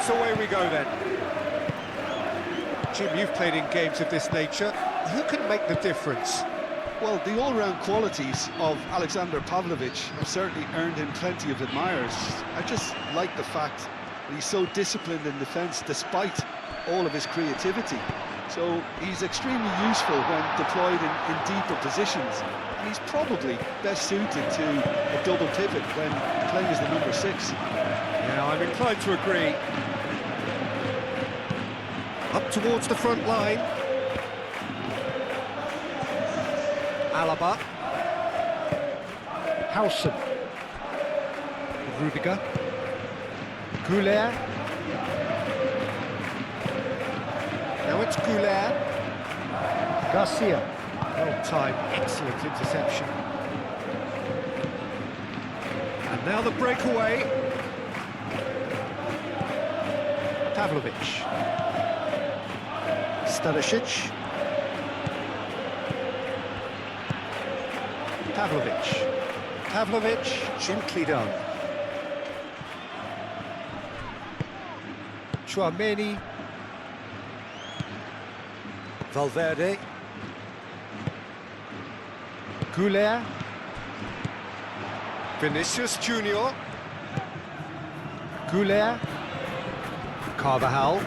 So away we go then. Jim, you've played in games of this nature. Who can make the difference? Well, the all-round qualities of Alexander Pavlovich have certainly earned him plenty of admirers. I just like the fact that he's so disciplined in defence despite all of his creativity. So he's extremely useful when deployed in deeper positions. And he's probably best suited to a double pivot when playing as the number 6. Yeah, I'm inclined to agree. Up towards the front line. Alaba. Hausen. Rudiger. Goulet. Now it's Goulet. Garcia. Well timed, excellent interception. And now the breakaway. Pavlovich. Stanisic. Pavlovich. Pavlovich, gently done. Chouameni. Valverde. Goulet. Vinicius Junior. Goulet. Carvajal.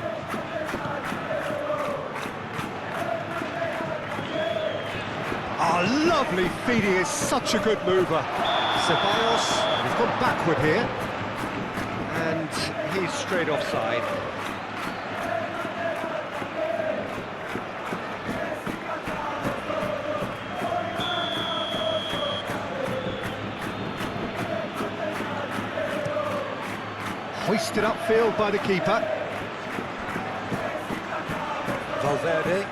Oh, lovely feed, he is such a good mover. Ceballos, he's gone backward here. And he's straight offside. Hoisted upfield by the keeper. Valverde.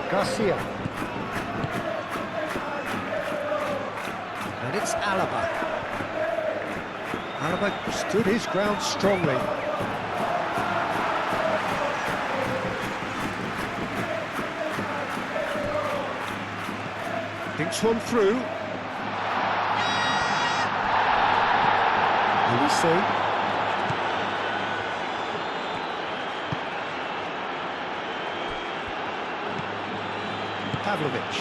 Garcia. And it's Alaba. Alaba stood his ground strongly. Thinks one through. Will we see? Pavlovich.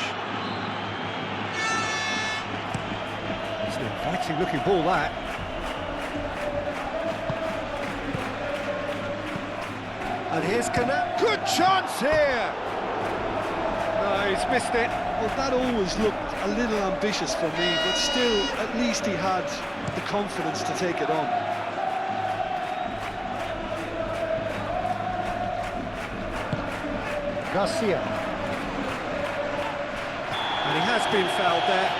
It's an inviting looking ball, that. And here's Canal. Good chance here! No, he's missed it. Well, that always looked a little ambitious for me, but still, at least he had the confidence to take it on. Garcia. And he has been fouled there.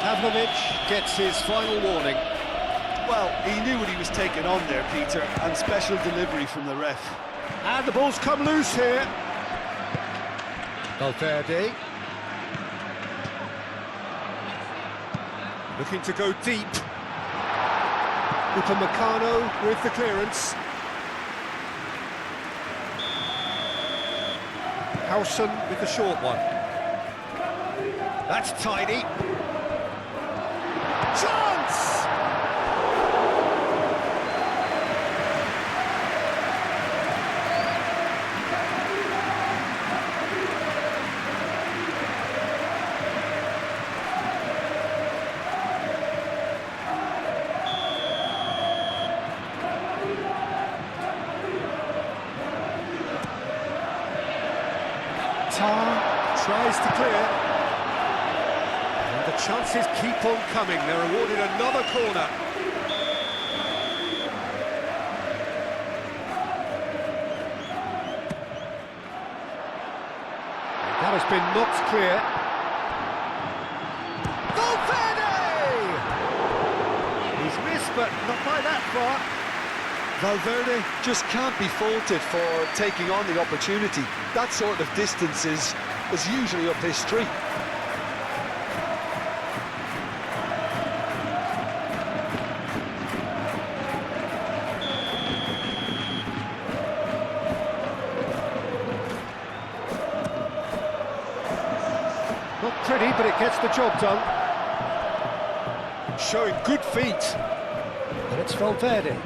Pavlovich gets his final warning. Well, he knew what he was taking on there, Peter, and special delivery from the ref. And the ball's come loose here. Valverde. Looking to go deep. Upamecano with the clearance. Hausen with the short one. That's tidy. Chance! Tries to clear. And the chances keep on coming. They're awarded another corner. That has been knocked clear. Valverde! He's missed, but not by that far. Valverde just can't be faulted for taking on the opportunity. That sort of distance is usually up his street. pretty, but it gets the job done. Showing good feet. And it's Valverde.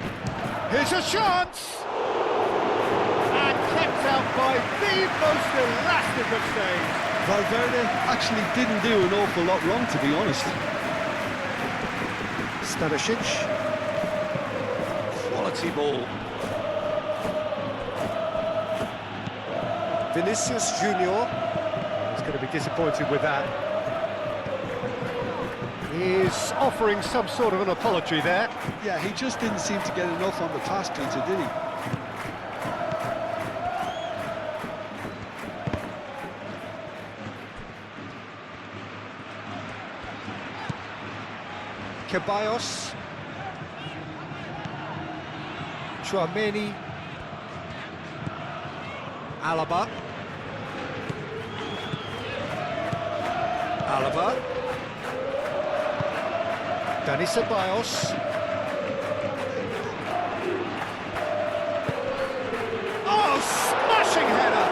Here's a chance! And kept out by the most elastic of saves. Valverde actually didn't do an awful lot wrong, to be honest. Stanisic. Quality ball. Vinicius Junior. He's going to be disappointed with that. He's offering some sort of an apology there. Yeah, he just didn't seem to get enough on the pass, Peter, did he? KYRGYZ. Tchouaméni. Alaba. Dani Ceballos. Oh, smashing header!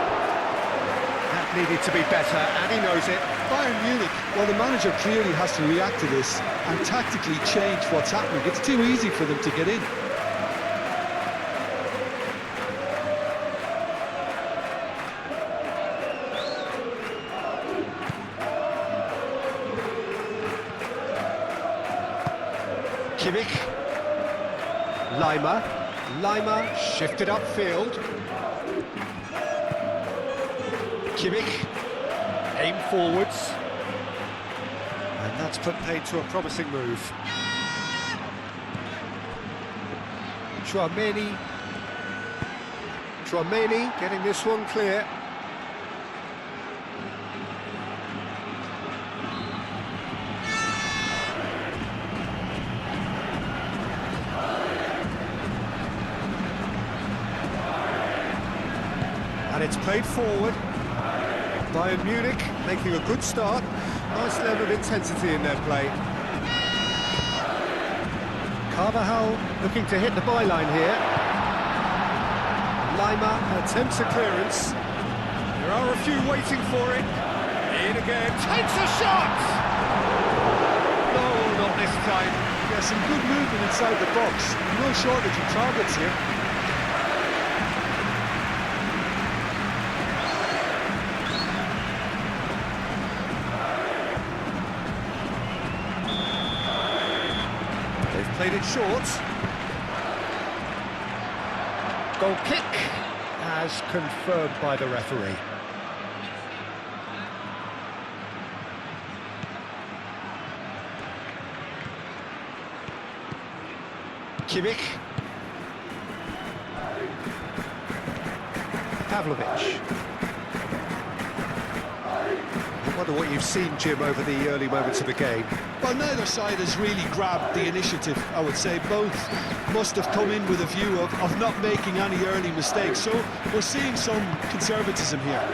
That needed to be better, and he knows it. Bayern Munich, well, the manager clearly has to react to this and tactically change what's happening. It's too easy for them to get in. Kimmich. Lima shifted upfield. Kimmich. Aim forwards. And that's put paid to a promising move. Tchouaméni getting this one clear. And it's played forward. Bayern Munich making a good start. Nice level of intensity in their play. Carvajal looking to hit the byline here. Lima attempts a clearance. There are a few waiting for it. In again, takes a shot! No, not this time. Yeah, some good movement inside the box. No shortage of targets here. They've played it short. Goal kick, as confirmed by the referee. Kimmich. Pavlovic. I wonder what you've seen, Jim, over the early moments of the game. Well, neither side has really grabbed the initiative, I would say. Both must have come in with a view of not making any early mistakes. So we're seeing some conservatism here.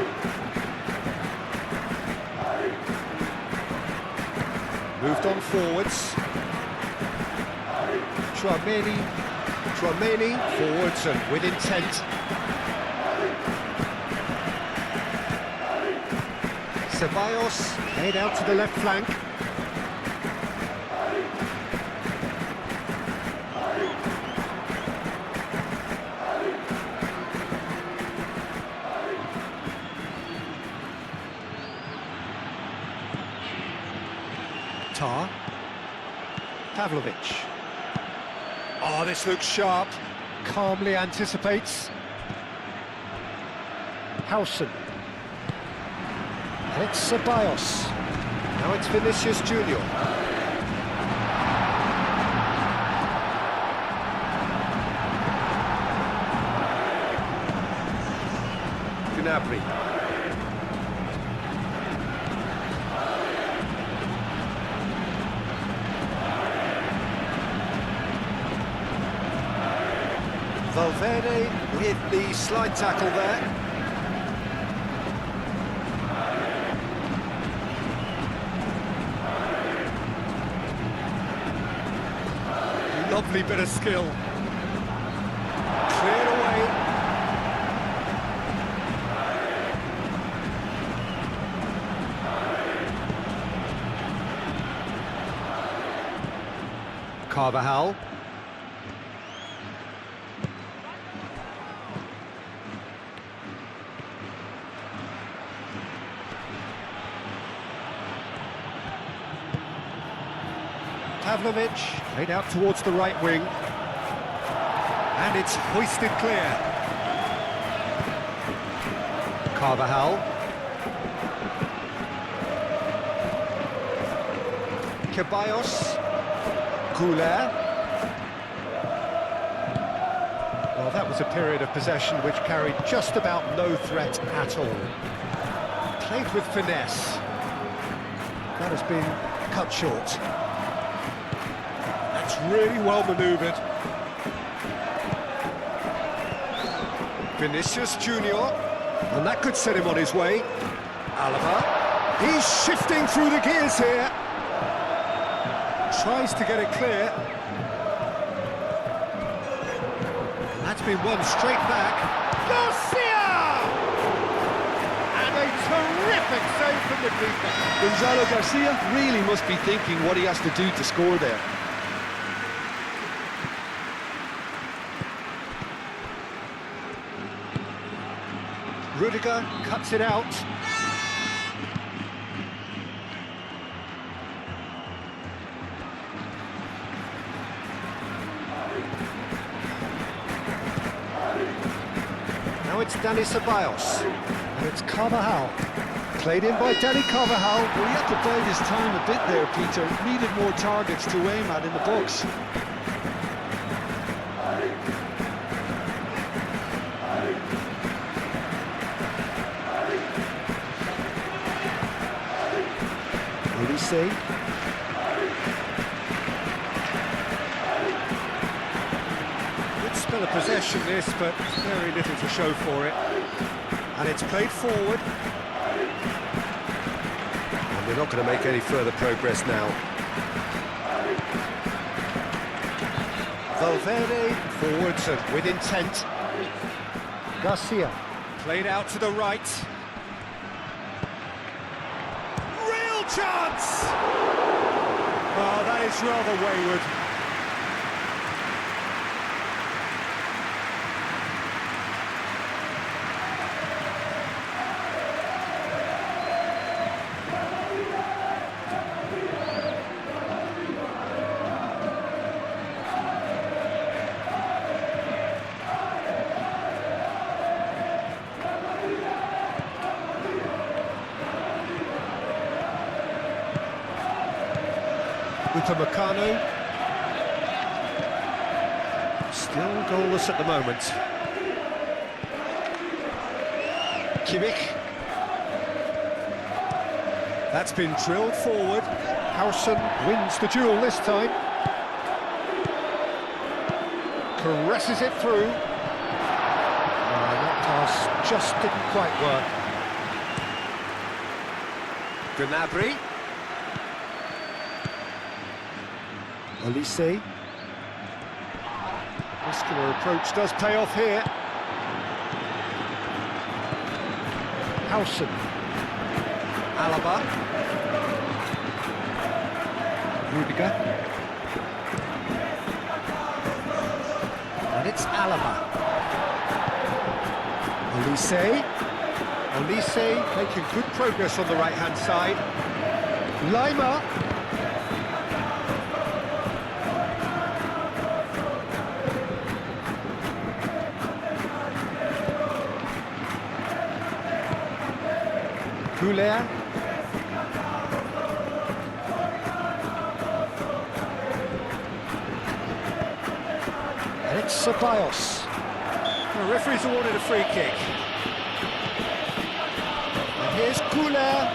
Moved on forwards. Tchouaméni forwards and with intent. Ceballos head out to the left flank. Pavlovic. Oh, this looks sharp. Calmly anticipates. Howson. And it's Ceballos. Now it's Vinicius Junior. Gnabry. Valverde with the slide tackle there. Lovely bit of skill. Cleared away. Carvajal. Pavlovic, played out towards the right wing. And it's hoisted clear. Carvajal. KYRGYZ. Goulet. Well, that was a period of possession which carried just about no threat at all. Played with finesse. That has been cut short. That's really well manoeuvred. Vinicius Junior, and that could set him on his way. Alaba, he's shifting through the gears here. Tries to get it clear. That's been won straight back. Garcia! And a terrific save from the keeper. Gonzalo Garcia really must be thinking what he has to do to score there. Rudiger cuts it out. Now it's Dani Ceballos, and it's Carvajal. Played in by Dani Carvajal. Well, he had to bide his time a bit there, Peter. Needed more targets to aim at in the box. Olise. Good spell of possession this, but very little to show for it. And it's played forward. And we're not going to make any further progress now. Valverde forwards and with intent. Garcia played out to the right. Chance! Oh, that is rather wayward. Upamecano. Still goalless at the moment. Kimmich. That's been drilled forward. Howson wins the duel this time. Caresses it through. That pass just didn't quite work. Gnabry. Olise. Muscular approach does pay off here. Howson. Alaba. Rudiger. And it's Alaba. Olise. Olise making good progress on the right-hand side. Lima. Goulet. And it's Ceballos. The referee's awarded a free kick. And here's Goulet.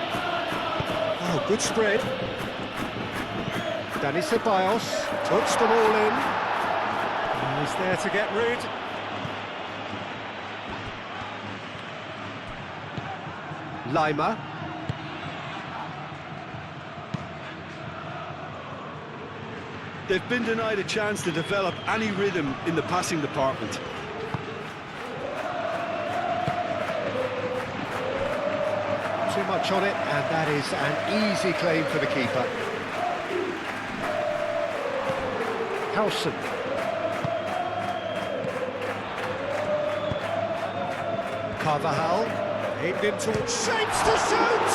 Oh, good spread. Dani Ceballos puts them all in. And he's there to get rid. Lima. They've been denied a chance to develop any rhythm in the passing department. Too much on it, and that is an easy claim for the keeper. Howson. Carvajal, aimed in towards shapes to shoot!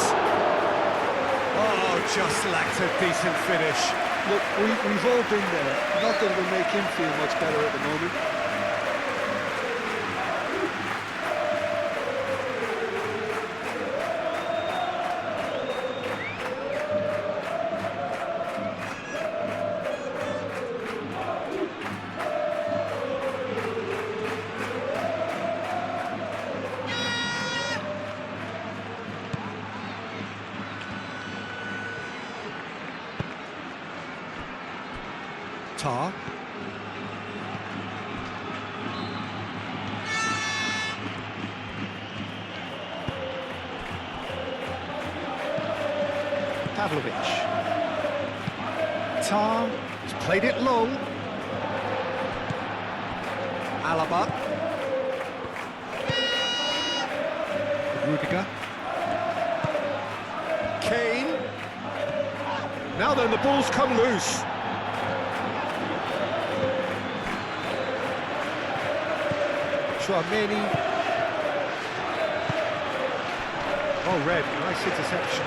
Oh, just lacked a decent finish. Look, we've all been there. Not that it'll make him feel much better at the moment. Tar. Pavlovic. Tar has played it long. Alaba. Rudiger. Kane. Now then, the ball's come loose. Chouameni. Oh, red, nice interception.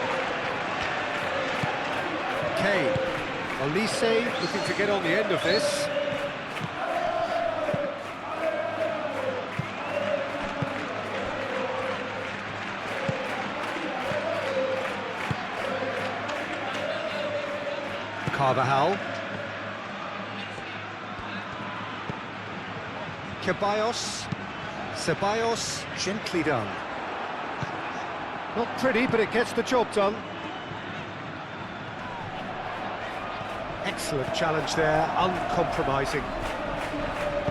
Kane. Olise looking to get on the end of this. Carvajal. Ceballos, gently done. Not pretty, but it gets the job done. Excellent challenge there, uncompromising.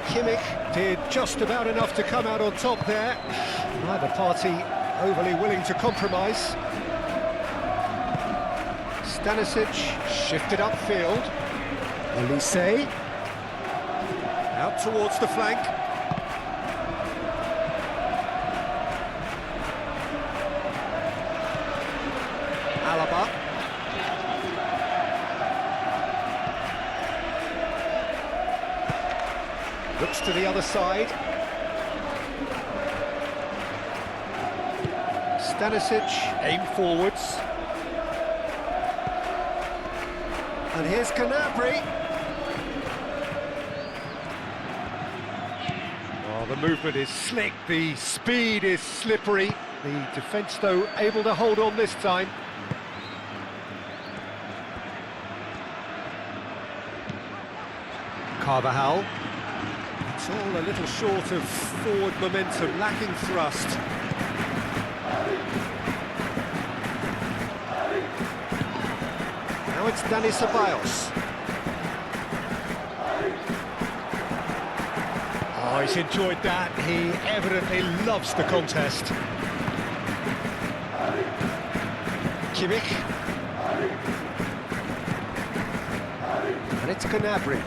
Kimmich did just about enough to come out on top there. Neither party overly willing to compromise. Stanisic shifted upfield. Olise out towards the flank. Alaba. Looks to the other side. Stanisic, aim forwards. And here's Gnabry. Oh, the movement is slick, the speed is slippery. The defence, though, able to hold on this time. Carvajal. It's all a little short of forward momentum, lacking thrust. Now it's Dani Ceballos. Oh, he's enjoyed that. He evidently loves the contest. Kimmich. And it's Gnabry.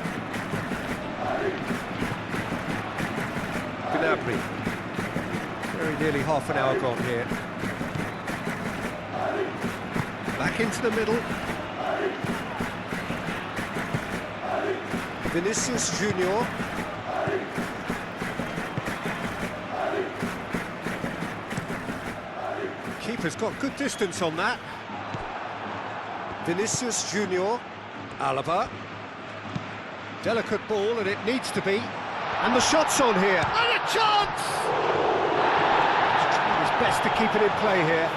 Very nearly half an hour gone here. Back into the middle. Vinicius Junior. Keeper's got good distance on that. Vinicius Junior. Alaba. Delicate ball, and it needs to be. And the shot's on here. And a chance! He's trying his best to keep it in play here.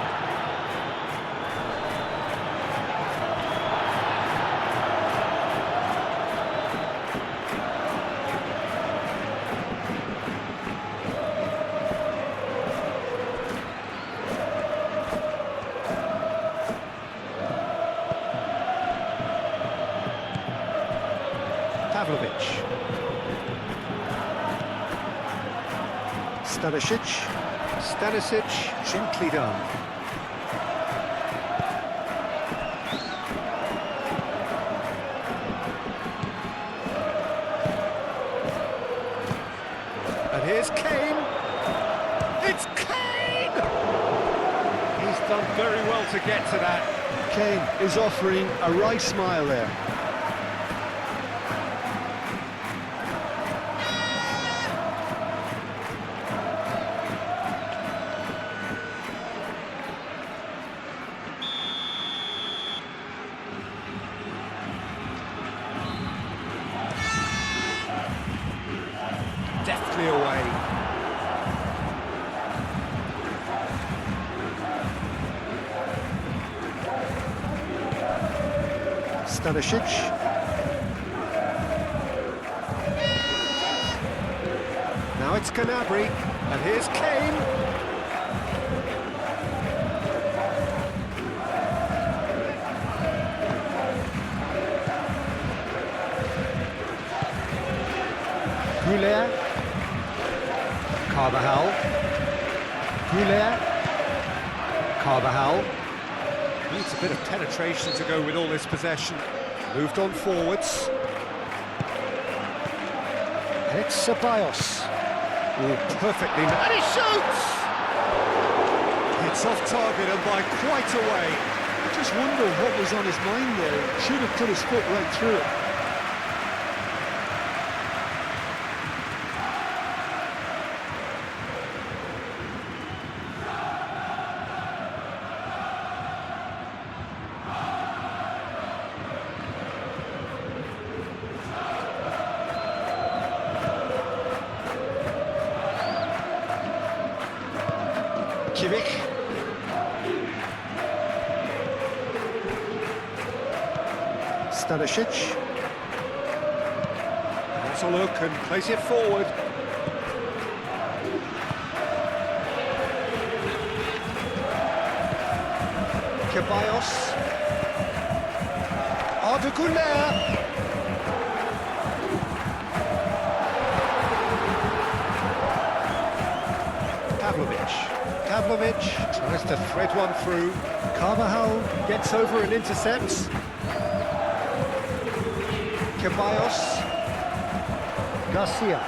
Pavlovic. Stanisic, gently done. And here's Kane. It's Kane! He's done very well to get to that. Kane is offering a right smile there. Stanisic. Now it's Gnabry, and here's Kane. Goulet. Carvajal. Goulet. Carvajal. Needs a bit of penetration to go with all this possession. Moved on forwards. And it's Ceballos. Oh, perfectly. And he shoots! It's off target and by quite a way. I just wonder what was on his mind there. Should have put his foot right through it. Kimmich. Stanisic. Has a look and plays it forward. Ceballos. Arda Güler. Pavlovic tries to thread one through. Carvajal gets over and intercepts. Ceballos. Garcia.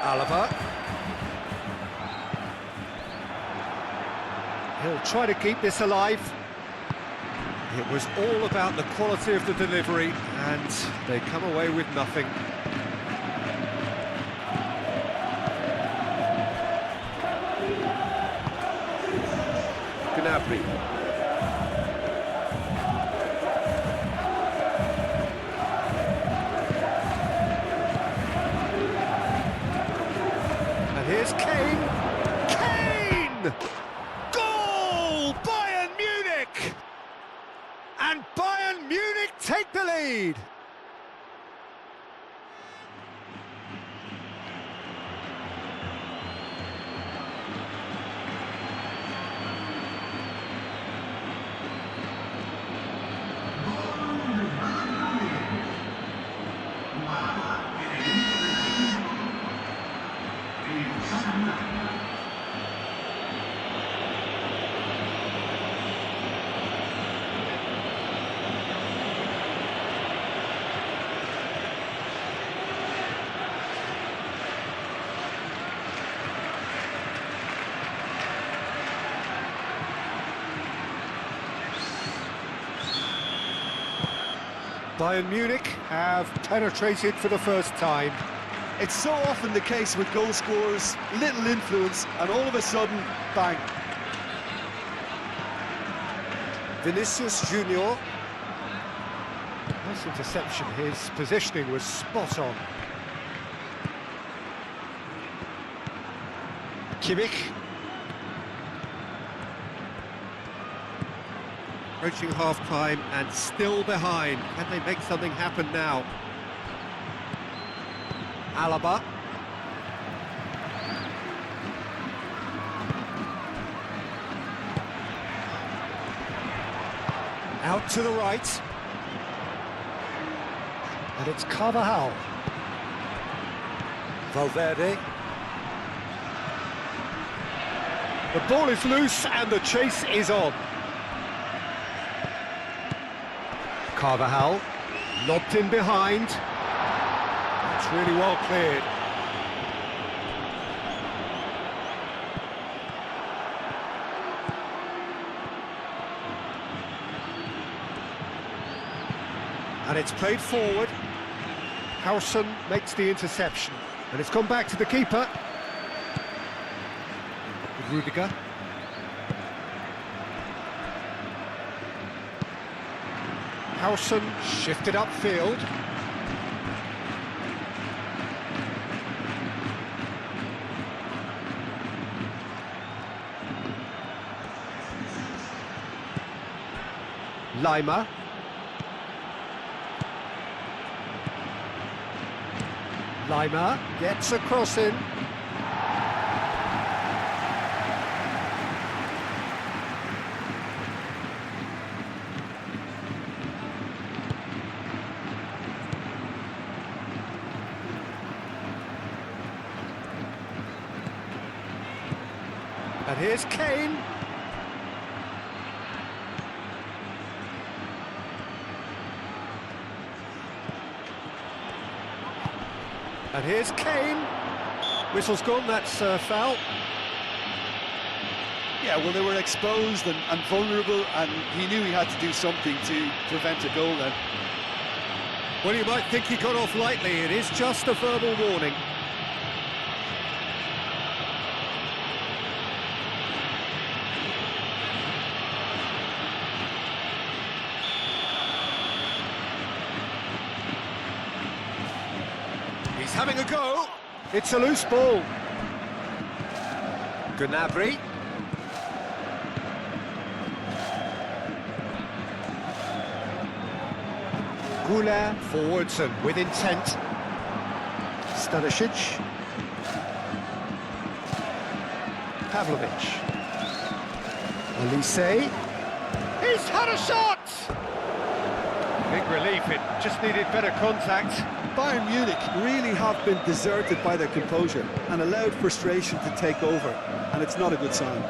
Alaba. He'll try to keep this alive. It was all about the quality of the delivery, and they come away with nothing. Gnabry. And here's Kane. Kane! Goal! Bayern Munich! And Bayern Munich take the lead. Bayern Munich have penetrated for the first time. It's so often the case with goal scorers, little influence, and all of a sudden, bang. Vinicius Junior. Nice interception, his positioning was spot on. Kimmich. Approaching half-time and still behind. Can they make something happen now? Alaba. Out to the right. And it's Carvajal. Valverde. The ball is loose and the chase is on. Carvajal, lobbed in behind. It's really well cleared. And it's played forward. Howson makes the interception. And it's gone back to the keeper. Rudiger. Howson shifted upfield. Lima. Lima gets a cross in. And here's Kane. And here's Kane. Whistle's gone, that's foul. Yeah, well, they were exposed and vulnerable, and he knew he had to do something to prevent a goal then. Well, you might think he got off lightly. It is just a verbal warning. He's having a go. It's a loose ball. Gnabry. Gula forwards and with intent. Stanisic. Pavlovic. Olise. He's had a shot! Big relief, it just needed better contact. Bayern Munich really have been deserted by their composure and allowed frustration to take over, and it's not a good sign.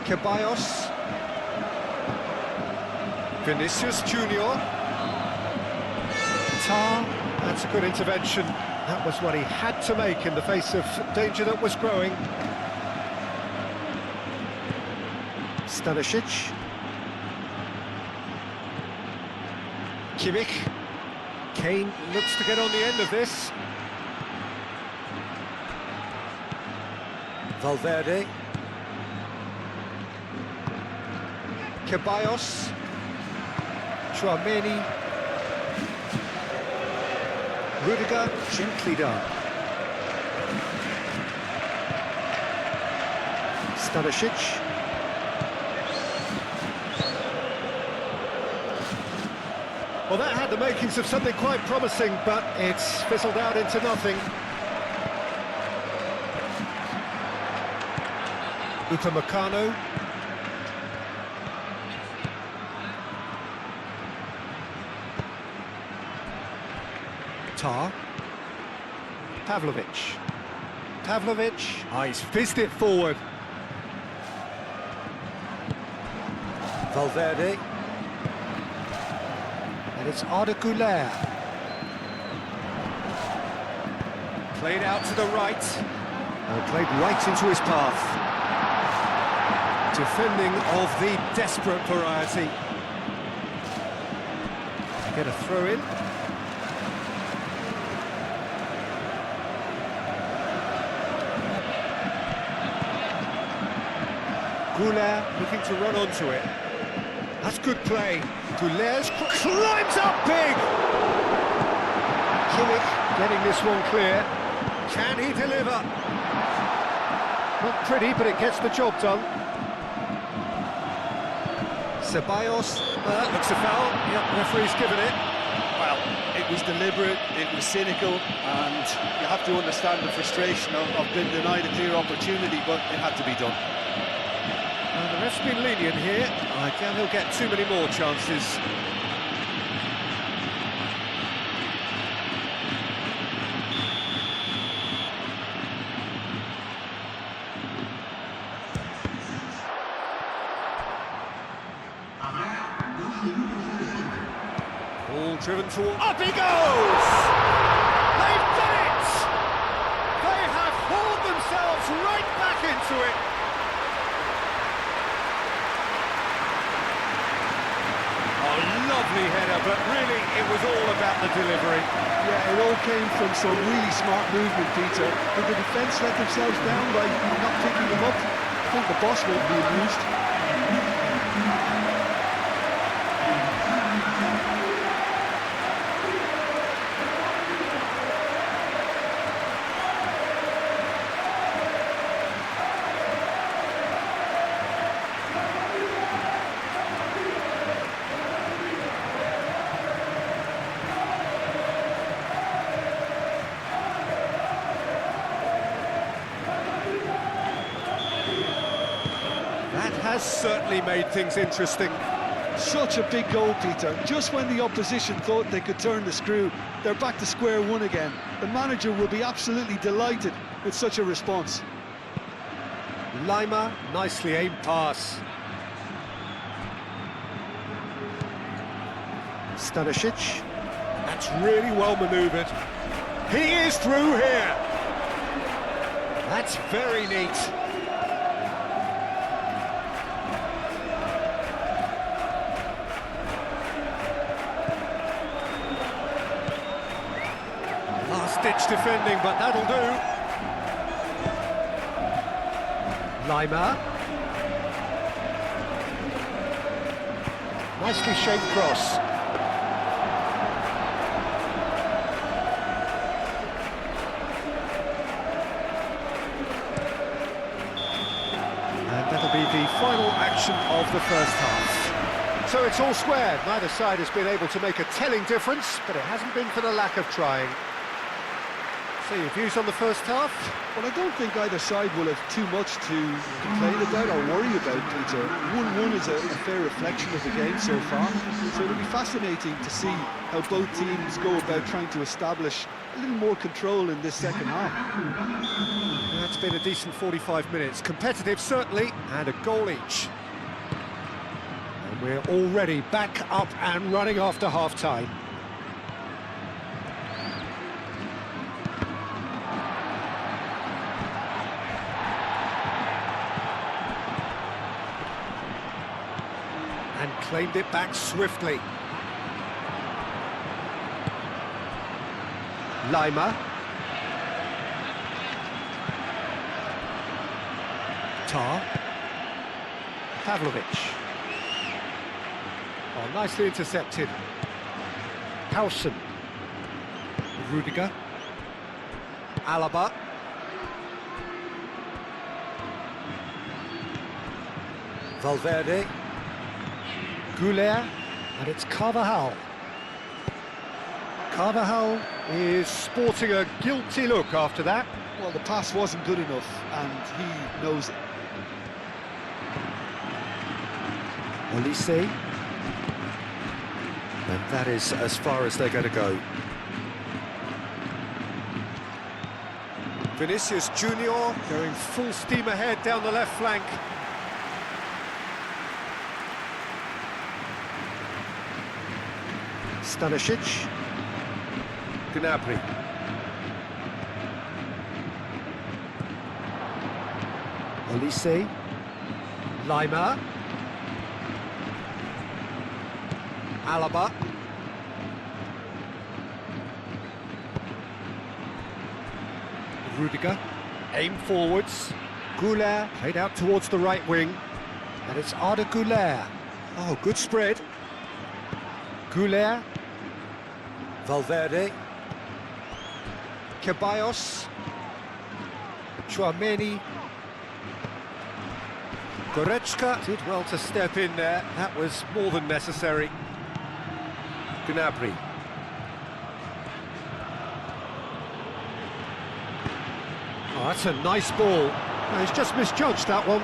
KYRGYZ. Vinicius Junior. Tar, that's a good intervention. That was what he had to make in the face of danger that was growing. Stanisic. Kimmich. Kane looks to get on the end of this. Valverde. KYRGYZ. Chouameni. Rudiger, gently done. Stanisic. Well, that had the makings of something quite promising, but it's fizzled out into nothing. Upamecano. Tar. Pavlovic. Pavlovic. Ah, he's fizzed it forward. Valverde. And it's Arda Güler. Played out to the right. And played right into his path. Defending of the desperate variety. Get a throw in. Güler looking to run onto it. That's good play. Güler climbs up big! Kimmich getting this one clear. Can he deliver? Not pretty, but it gets the job done. Ceballos, that looks a foul. Yep, referee's given it. Well, it was deliberate, it was cynical, and you have to understand the frustration of being denied a clear opportunity, but it had to be done. The ref's been lenient here. I doubt he'll get too many more chances. Ball driven toward... Up he goes! They've done it! They have hauled themselves right back into it! Lovely header, but really it was all about the delivery. Yeah, it all came from some really smart movement, Peter. Did the defence let themselves down by not picking them up? I think the boss won't be amused. has certainly made things interesting. Such a big goal, Peter. Just when the opposition thought they could turn the screw, they're back to square one again. The manager will be absolutely delighted with such a response. Lima, nicely aimed pass. Stanisic, that's really well manoeuvred. He is through here. That's very neat. Last-ditch defending, but that'll do. Lima. Nicely shaped cross. And that'll be the final action of the first half. So it's all square. Neither side has been able to make a telling difference, but it hasn't been for the lack of trying. So your views on the first half? Well, I don't think either side will have too much to complain about or worry about, Peter. 1-1 is a fair reflection of the game so far, so it'll be fascinating to see how both teams go about trying to establish a little more control in this second half. That's been a decent 45 minutes. Competitive, certainly, and a goal each. And we're already back up and running after half-time. And claimed it back swiftly. Lima. Tar. Pavlovic. Oh, nicely intercepted. Howson. Rudiger. Alaba. Valverde. Goulet, and it's Carvajal. Carvajal is sporting a guilty look after that. Well, the pass wasn't good enough, and he knows it. Olise. And that is as far as they're going to go. Vinicius Junior going full steam ahead down the left flank. Stanisic. Gnabry. Olise. Lima. Alaba. Rudiger. Aim forwards. Goulet played out towards the right wing. And it's Arda Goulet. Oh, good spread. Goulet. Valverde. Ceballos. Tchouaméni. Goretzka did well to step in there. That was more than necessary. Gnabry. Oh, that's a nice ball. Oh, he's just misjudged that one.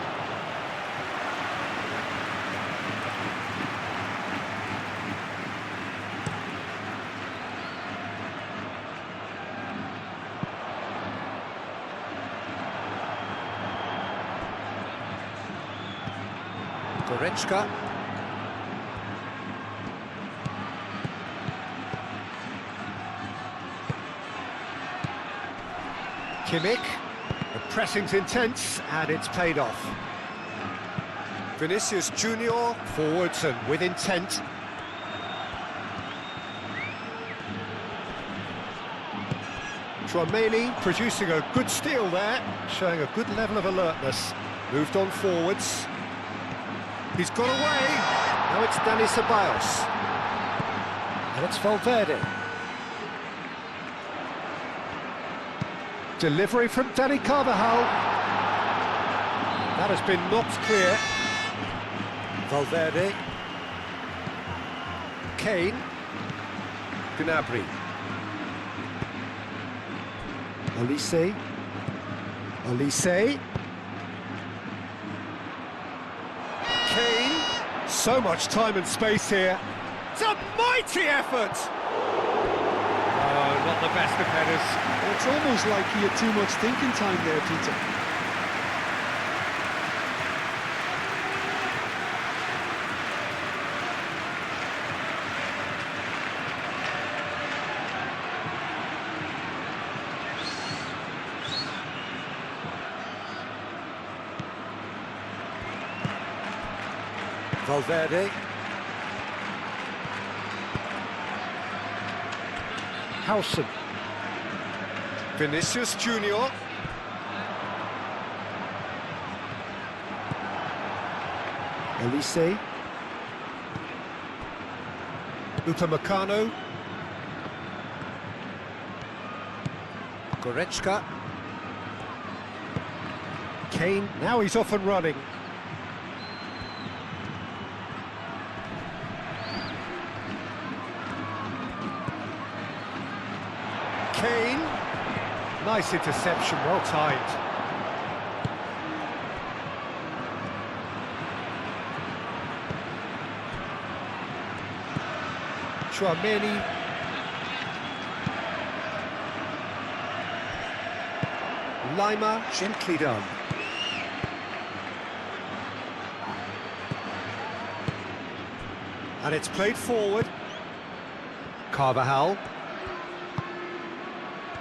Goretzka. Kimmich. The pressing's intense, and it's paid off. Vinicius Junior forwards and with intent. Tchouaméni producing a good steal there, showing a good level of alertness. Moved on forwards. He's got away. Now it's Dani Ceballos. And it's Valverde. Delivery from Dani Carvajal. That has been knocked clear. Valverde. Kane. Gnabry. Olise. So much time and space here. It's a mighty effort! Oh, not the best of headers. It's almost like he had too much thinking time there, Peter. Valverde. Howson. Vinicius Junior. Elise. Upamecano. Goretzka. Kane, now he's off and running. Kane, nice interception, well timed. Chouameni. Lima, gently done. And it's played forward. Carvajal.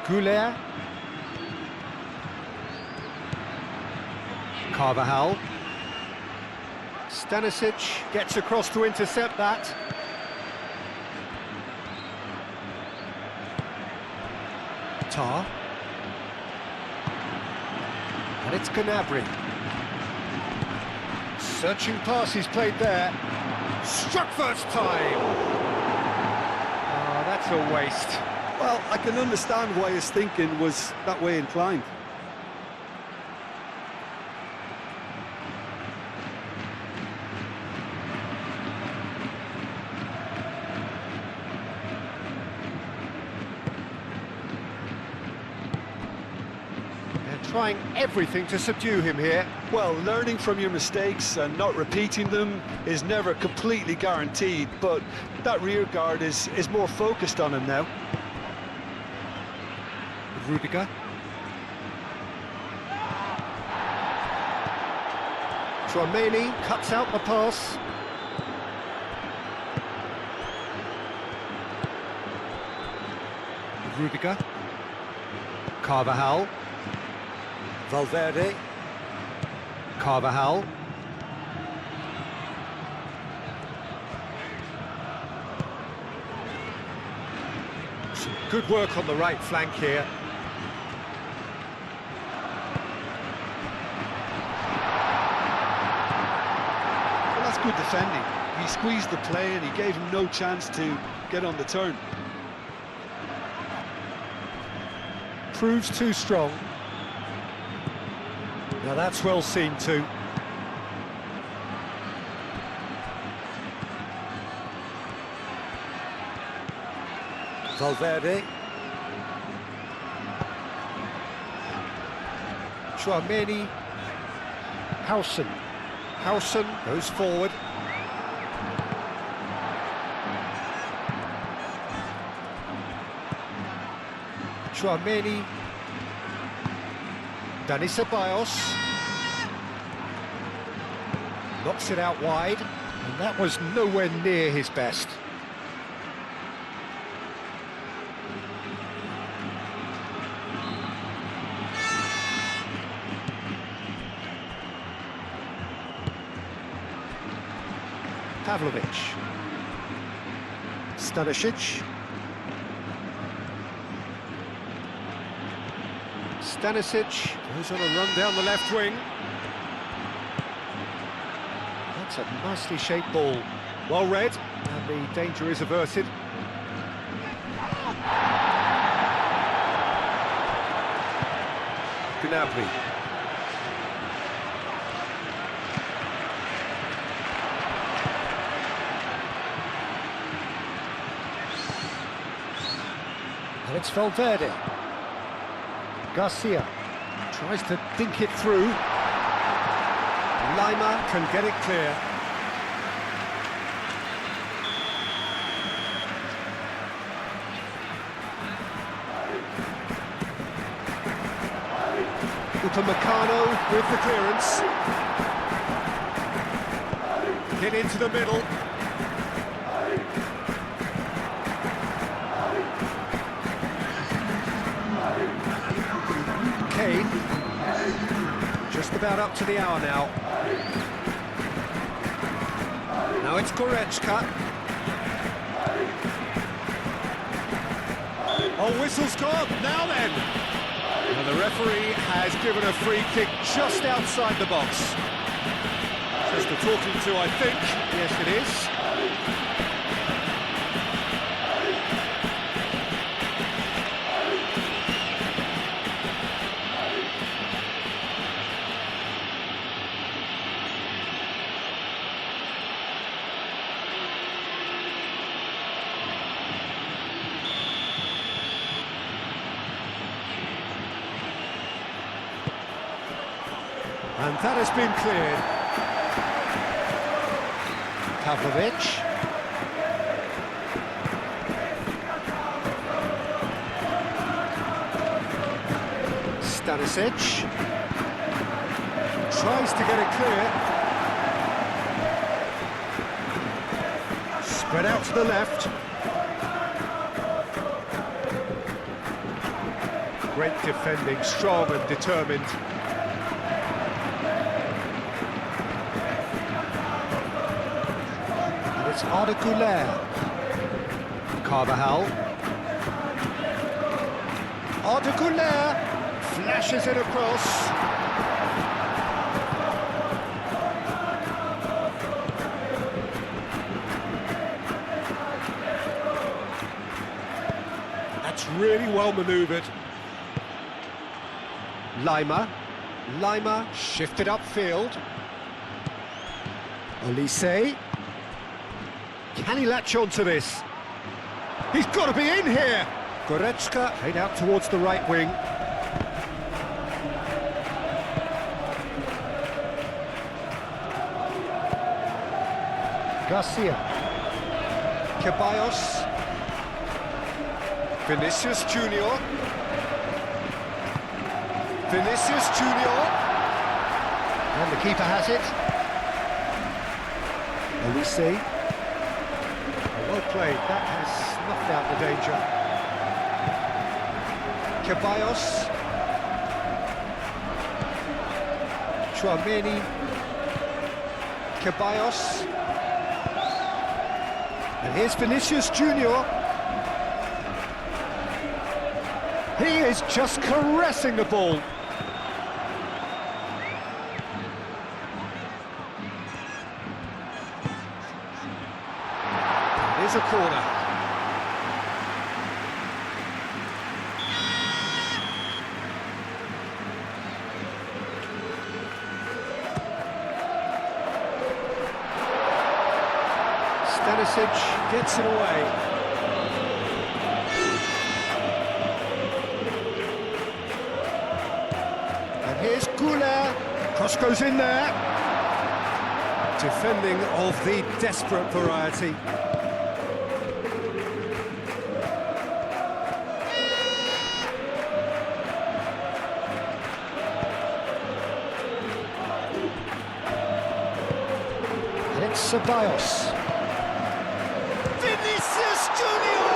Goulet. Carvajal. Stanisic gets across to intercept that. Tar. And it's Gnabry. Searching pass he's played there. Struck first time. Oh, that's a waste. Well, I can understand why his thinking was that way inclined. They're trying everything to subdue him here. Well, learning from your mistakes and not repeating them is never completely guaranteed, but that rear guard is more focused on him now. Rudiger. Chouameni cuts out the pass. Rudiger. Carvajal. Valverde. Carvajal. Some good work on the right flank here. Good defending. He squeezed the play and he gave him no chance to get on the turn. Proves too strong. Now that's well seen too. Valverde. Chouameni. Howson. Howson goes forward. Chouameni. Dani Ceballos. Knocks it out wide, and that was nowhere near his best. Pavlovic. Stanisic. Stanisic goes on a run down the left wing. That's a nicely shaped ball. Well read, and the danger is averted. Gnabry. And it's Valverde. Garcia tries to dink it through. Lima can get it clear. Upamecano with the clearance. Get into the middle. Kane. Just about up to the hour now. Now it's KYRGYZ. Oh, whistle's gone. Now then. And the referee has given a free kick just outside the box. Says the talking to, I think. Yes, it is. And that has been cleared. Pavlovic. Stanisic. Tries to get it clear. Spread out to the left. Great defending, strong and determined. It's Arda Carvajal. Arda flashes it across. That's really well manoeuvred. Lima shifted upfield. Olise. Can he latch on to this? He's got to be in here! KYRGYZ played out towards the right wing. Garcia. Ceballos. Vinicius Junior. And the keeper has it. Olise. Well played, that has snuffed out the danger. Ceballos. Tchouaméni. Ceballos. And here's Vinicius Junior. He is just caressing the ball. Here's a corner. Stanisic gets it away. And here's Goulart. Cross goes in there. Defending of the desperate variety. Ceballos. Vinicius Junior!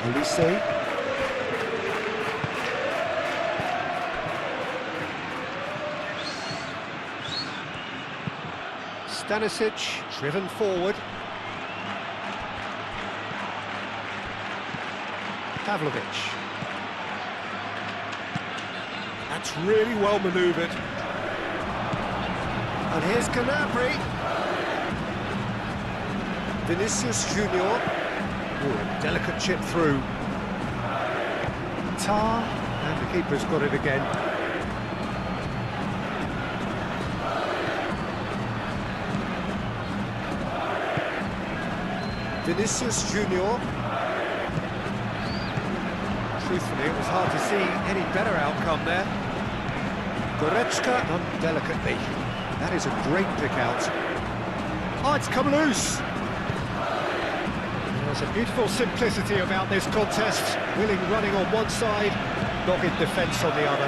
Olise. Stanisic driven forward. Pavlovic. That's really well manoeuvred. And here's Gnabry. Vinicius Junior. Ooh, a delicate chip through. Tar, and the keeper's got it again. Vinicius Junior. Truthfully, it was hard to see any better outcome there. KYRGYZ done delicately. That is a great pick out. Oh, it's come loose. There's a beautiful simplicity about this contest. Willing running on one side, dogged defence on the other.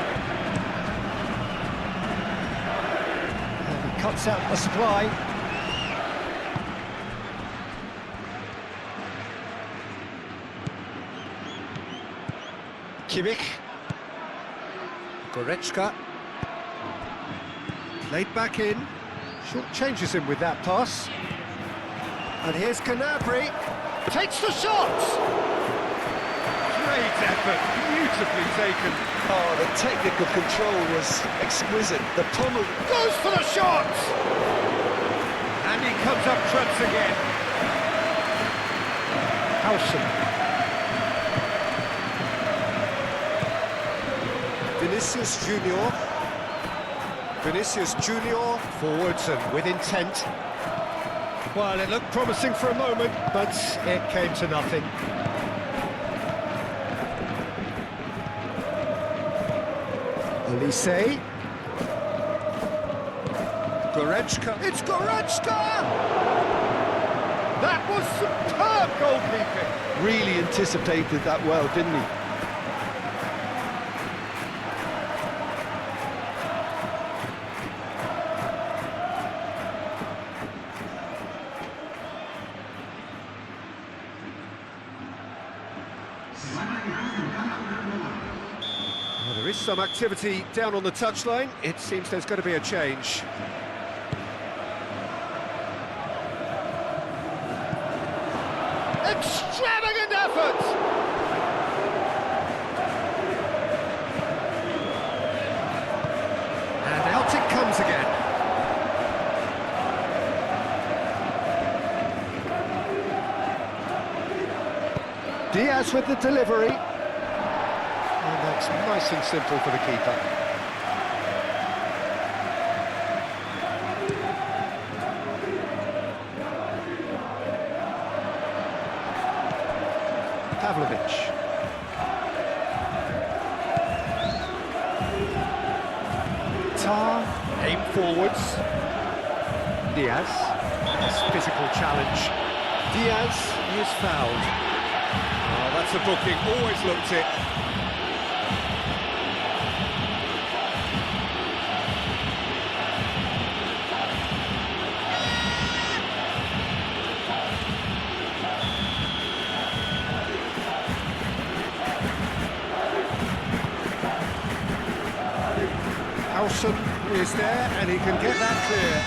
And he cuts out the supply. Kimmich. Goretzka. Played back in. Short changes him with that pass. And here's Gnabry. Takes the shot! Great effort, beautifully taken. Oh, the technical control was exquisite. The pummel Goes for the shot! And he comes up trumps again. Howson. Vinicius Junior. Vinicius Junior forwards and with intent. Well, it looked promising for a moment, but it came to nothing. Olise. Goretzka. It's Goretzka! That was superb goalkeeping. really anticipated that well, didn't he? Well, there is some activity down on the touchline. It seems there's going to be a change. Extravagant effort! And out it comes again. Diaz with the delivery. And that's nice and simple for the keeper. Pavlovic. Tar, aim forwards. Diaz, nice physical challenge. Diaz is fouled. Oh, that's a booking, always looked it. Howson is there, and he can get that clear.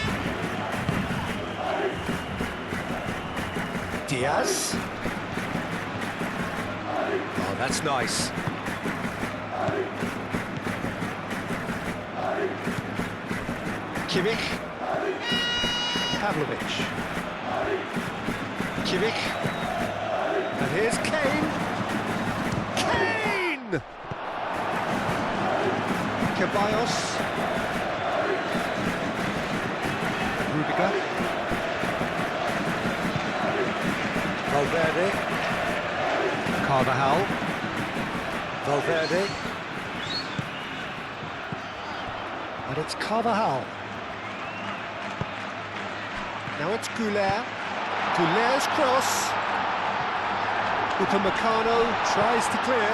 Diaz. Oh, that's nice. Kimmich. Pavlovic. Kimmich. And here's Kane. Kane! KYRGYZ. Rudiger. Valverde. Carvajal. Valverde. And it's Carvajal. Now it's Goulet. Goulet's cross. Upamecano tries to clear.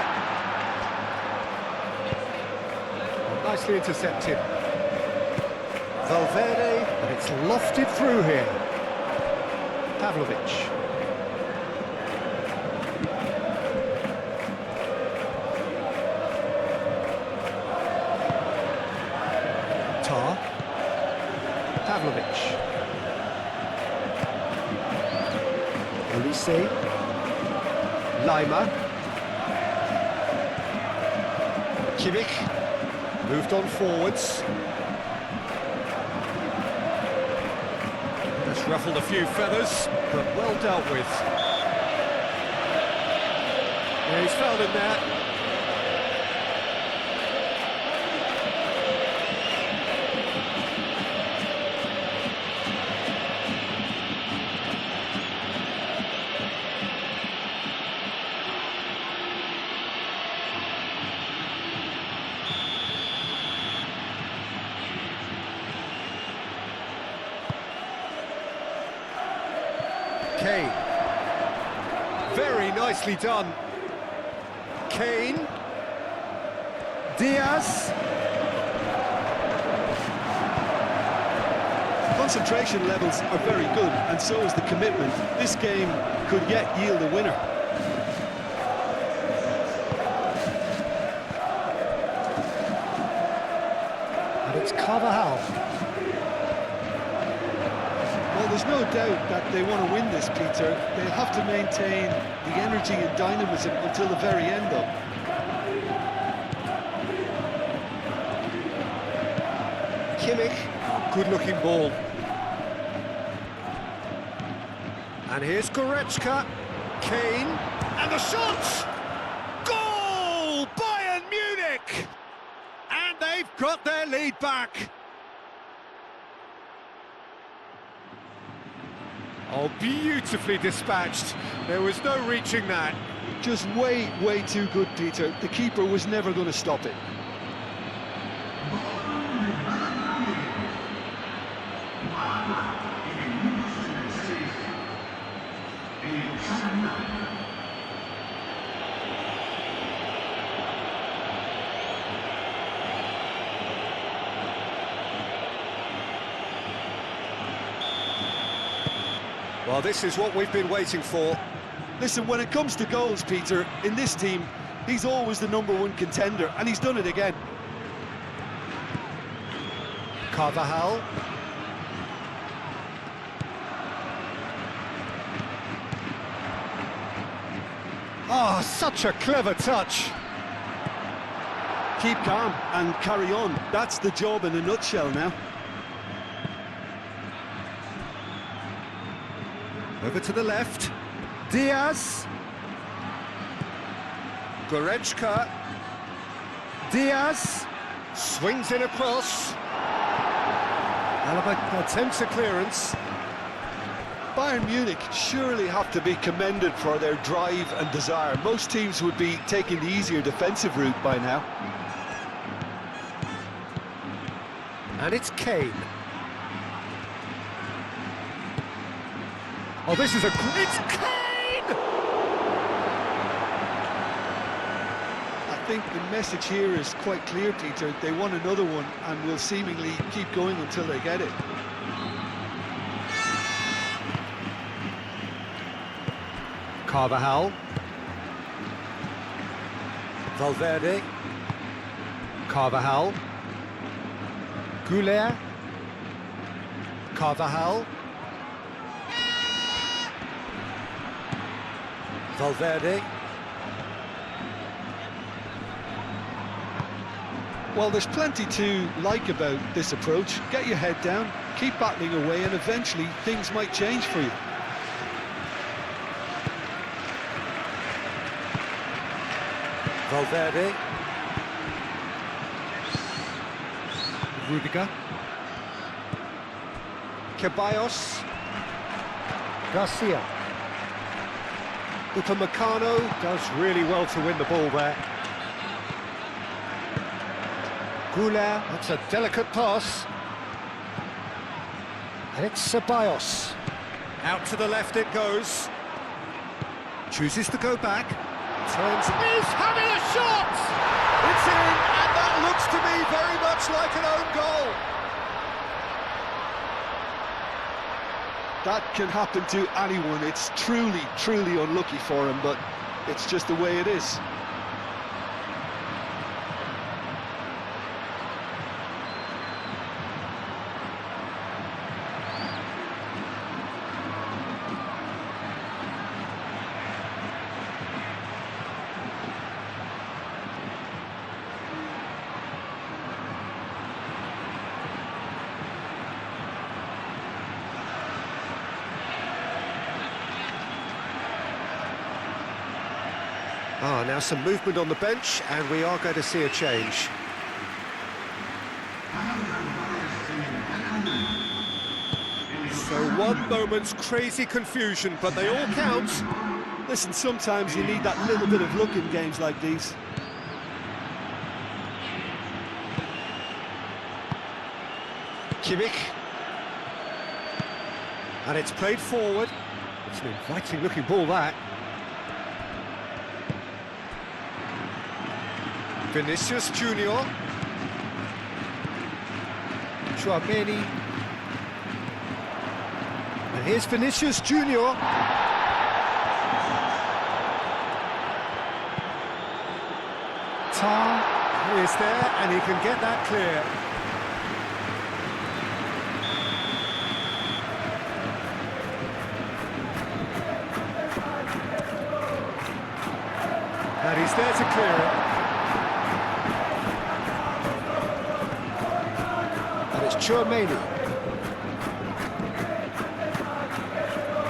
Nicely intercepted. Valverde, and it's lofted through here. Pavlovic. Tar. Pavlovic. Olise. Lima. Kimmich. Moved on forwards. That's ruffled a few feathers, but well dealt with. Yeah, he's fouled in there. Kane. Very nicely done. Kane. Diaz. Concentration levels are very good, and so is the commitment. This game could yet yield a winner. And it's Carvajal. Well, there's no doubt that they want to win this, Peter. They'll have to maintain the energy and dynamism until the very end, though. Kimmich. Good-looking ball. And here's Goretzka. Kane. And the shot! Goal! Bayern Munich! And they've got their lead back. Oh, beautifully dispatched. There was no reaching that. Just way, way too good, Peter. The keeper was never going to stop it. Well, this is what we've been waiting for. Listen, when it comes to goals, Peter, in this team, he's always the #1 contender, and he's done it again. Carvajal. Oh, such a clever touch. Keep calm and carry on. That's the job in a nutshell now. Over to the left. Diaz. Goretzka. Diaz. Swings in across. Alaba attempts a clearance. Bayern Munich surely have to be commended for their drive and desire. Most teams would be taking the easier defensive route by now. And it's Kane. Oh, this is a great... It's Kane! I think the message here is quite clear, Peter. They want another one and will seemingly keep going until they get it. Carvajal. Valverde. Carvajal. Goulet. Carvajal. Valverde. Well, there's plenty to like about this approach. Get your head down, keep battling away, and eventually things might change for you. Valverde. Rudiger. Ceballos. Garcia. Upamecano does really well to win the ball there. Goulet, that's a delicate pass. And it's Ceballos. Out to the left it goes. Chooses to go back. Turns. He's having a shot! It's in, and that looks to me very much like an own goal. That can happen to anyone. It's truly, truly unlucky for him, but it's just the way it is. Ah, now some movement on the bench, and we are going to see a change. So one moment's crazy confusion, but they all count. Listen, sometimes you need that little bit of luck in games like these. Kimmich. And it's played forward. It's an inviting looking ball, that. Vinicius Junior. Chouameni. And here's Vinicius Junior. Tar is there, and he can get that clear. And he's there to clear it. And it's Chouameni.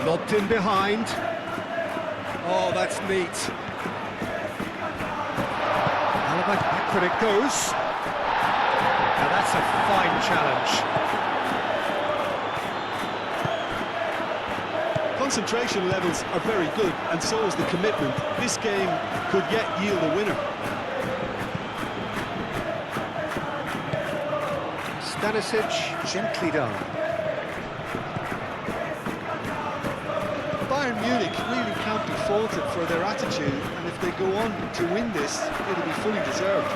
Lobbed in behind. Oh, that's neat. Back it goes. Now that's a fine challenge. Concentration levels are very good, and so is the commitment. This game could yet yield a winner. Stanisic, gently done. Bayern Munich really can't be faulted for their attitude, and if they go on to win this, it'll be fully deserved.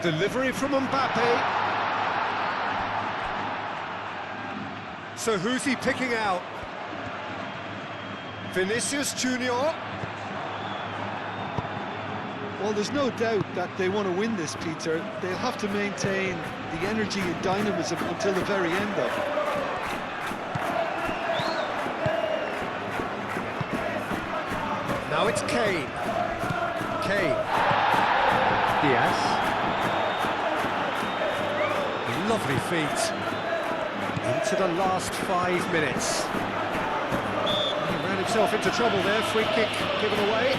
Delivery from Mbappe. So who's he picking out? Vinicius Junior. Well, there's no doubt that they want to win this, Peter. They'll have to maintain the energy and dynamism until the very end, though. Now it's Kane. Kane. Diaz. Lovely feet. Into the last 5 minutes. He ran himself into trouble there. Free kick given away.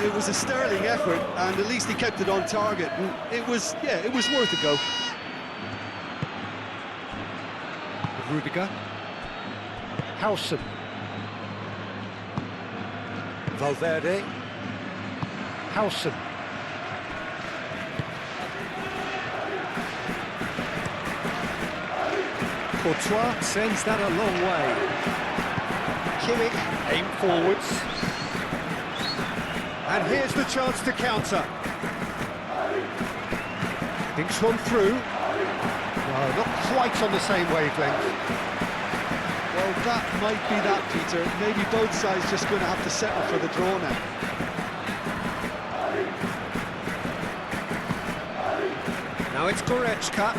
It was a sterling effort, and at least he kept it on target. And it was worth a go. Rudiger. Howson. Valverde. Howson. Courtois sends that a long way. Kimmich aim forwards. And here's the chance to counter. Thinks one through. Well, not quite on the same wavelength. Well, that might be that, Peter. Maybe both sides just going to have to settle for the draw now. Now it's Goretzka.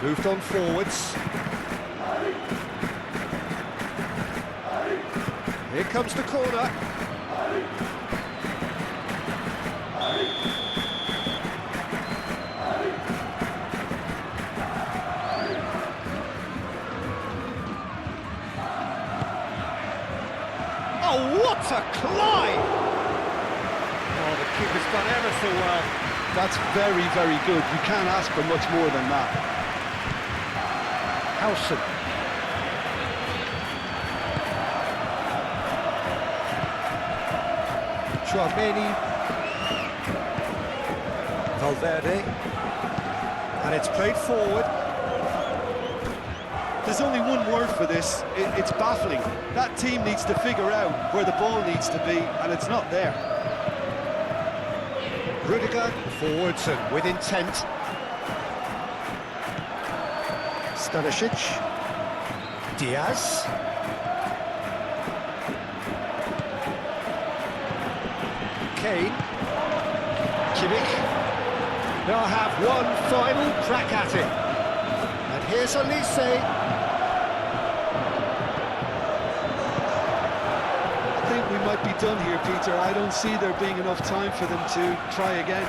Moved on forwards. Here comes the corner. Oh, what a climb! Oh, the keeper's done ever so well. That's very, very good. You can't ask for much more than that. Howson. Chouameni. Valverde. And it's played forward. There's only one word for this. It's baffling. That team needs to figure out where the ball needs to be, and it's not there. Rudiger forwards and with intent. Stanisic. Diaz. Kane. Kimmich. They'll have one final crack at it. And here's Elise. I think we might be done here, Peter. I don't see there being enough time for them to try again.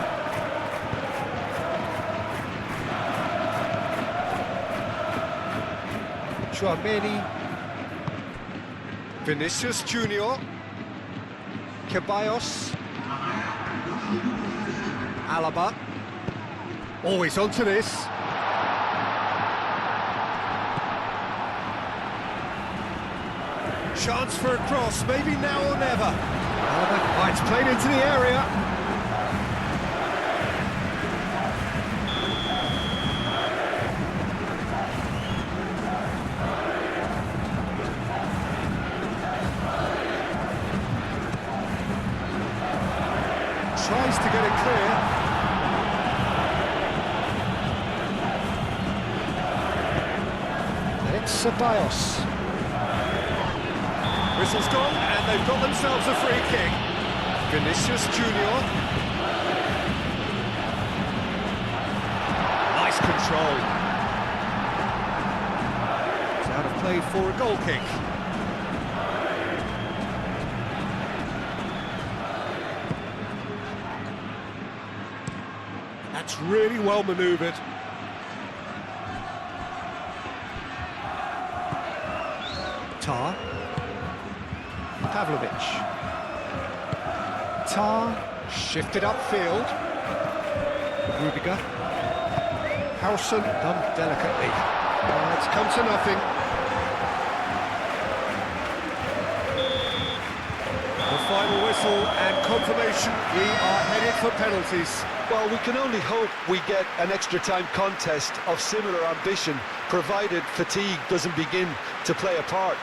Chouameni. Vinicius Junior. KYRGYZ. Alaba. Always onto this. Chance for a cross, maybe now or never. Oh, it's played into the area. Tries to get it clear. It's Ceballos. Whistle's gone, and they've got themselves a free kick. Vinicius Junior. Nice control. It's out of play for a goal kick. That's really well manoeuvred. Tar. Pavlovic. Tar. Shifted upfield. Rudiger. Howson done delicately. It's come to nothing. The final whistle and confirmation, we are headed for penalties. Well, we can only hope we get an extra time contest of similar ambition, provided fatigue doesn't begin to play a part.